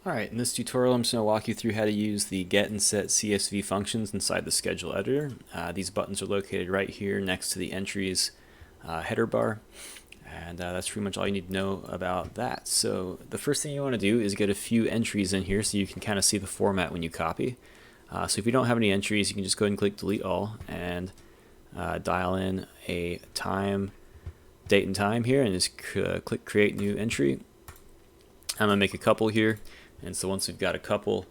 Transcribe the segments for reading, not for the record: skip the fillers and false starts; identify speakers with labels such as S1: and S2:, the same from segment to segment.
S1: Alright, in this tutorial I'm just going to walk you through how to use the get and set CSV functions inside the schedule editor. These buttons are located right here next to the entries header bar, and that's pretty much all you need to know about that. So the first thing you want to do is get a few entries in here so you can kind of see the format when you copy. So if you don't have any entries, you can just go ahead and click delete all and dial in a date and time here, and just click create new entry. I'm going to make a couple here. And so once we've got a couple,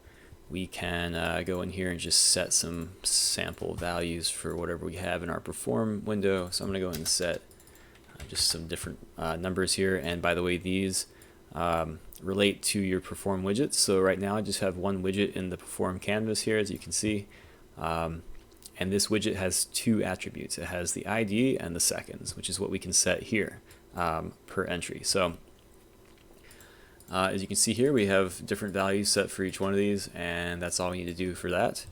S1: we can go in here and just set some sample values for whatever we have in our perform window. So I'm going to go ahead and set just some different numbers here. And by the way, these relate to your perform widgets. So right now I just have one widget in the perform canvas here, as you can see. And this widget has two attributes. It has the ID and the seconds, which is what we can set here per entry. So as you can see here, we have different values set for each one of these, and that's all we need to do for that.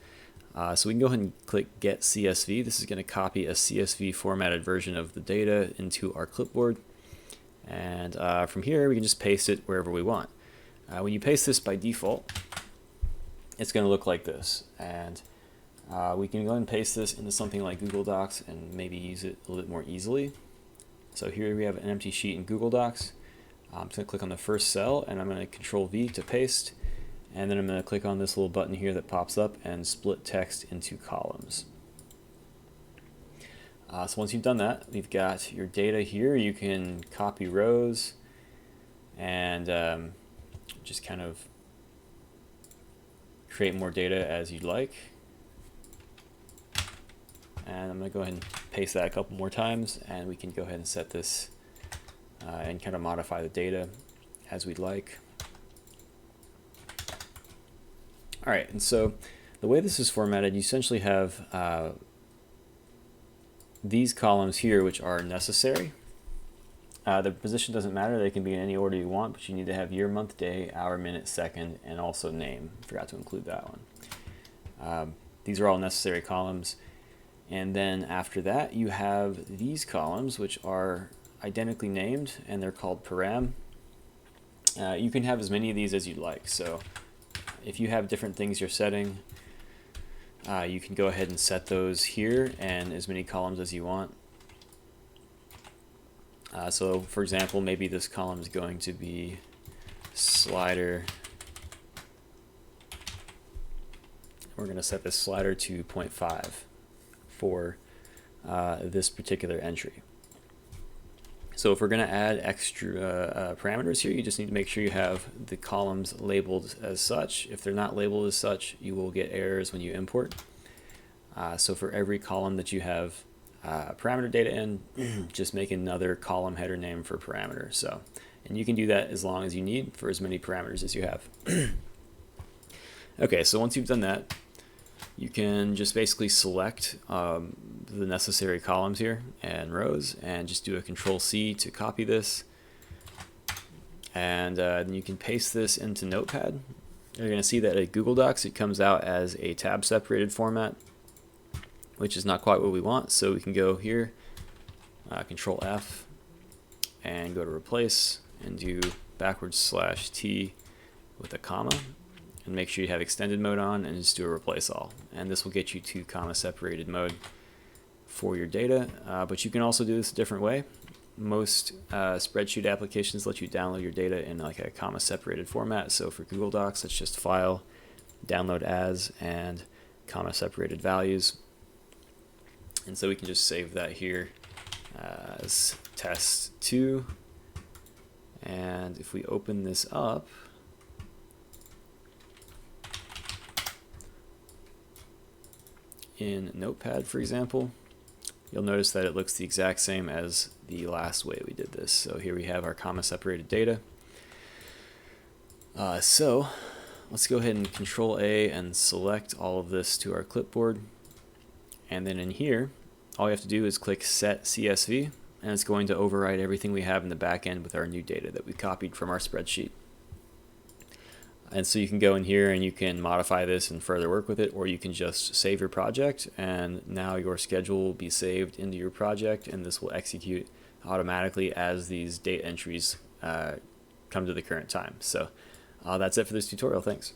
S1: So we can go ahead and click Get CSV. This is going to copy a CSV formatted version of the data into our clipboard. And from here, we can just paste it wherever we want. When you paste this by default, it's going to look like this. And we can go ahead and paste this into something like Google Docs and maybe use it a little bit more easily. So here we have an empty sheet in Google Docs. I'm just going to click on the first cell, and I'm going to Control V to paste, and then I'm going to click on this little button here that pops up and split text into columns. So once you've done that, we've got your data here. You can copy rows and just kind of create more data as you'd like. And I'm going to go ahead and paste that a couple more times, and we can go ahead and set this and kind of modify the data as we'd like. All right, and so the way this is formatted, you essentially have these columns here, which are necessary. The position doesn't matter. They can be in any order you want, but you need to have year, month, day, hour, minute, second, and also name. Forgot to include that one. These are all necessary columns. And then after that, you have these columns, which are identically named, and they're called param. You can have as many of these as you'd like. So if you have different things you're setting, you can go ahead and set those here and as many columns as you want. So for example, maybe this column is going to be slider. We're going to set this slider to 0.5 for this particular entry. So if we're going to add extra parameters here, you just need to make sure you have the columns labeled as such. If they're not labeled as such, you will get errors when you import. So for every column that you have parameter data in, just make another column header name for parameter. So, and you can do that as long as you need for as many parameters as you have. Okay, so once you've done that, you can just basically select the necessary columns here and rows, and just do a Control-C to copy this. And then you can paste this into Notepad. You're going to see that at Google Docs it comes out as a tab-separated format, which is not quite what we want. So we can go here, Control-F, and go to Replace, and do /T with a comma. And make sure you have extended mode on, and just do a replace all, and this will get you to comma separated mode for your data. But you can also do this a different way. Most spreadsheet applications let you download your data in like a comma separated format. So for Google Docs, it's just File, Download As, and comma separated values. And so we can just save that here as test2. And if we open this up, in Notepad, for example, you'll notice that it looks the exact same as the last way we did this. So here we have our comma separated data. So let's go ahead and Control A and select all of this to our clipboard. And then in here, all you have to do is click Set CSV, and it's going to override everything we have in the back end with our new data that we copied from our spreadsheet. And so you can go in here and you can modify this and further work with it, or you can just save your project, and now your schedule will be saved into your project, and this will execute automatically as these date entries come to the current time. So That's it for this tutorial. Thanks.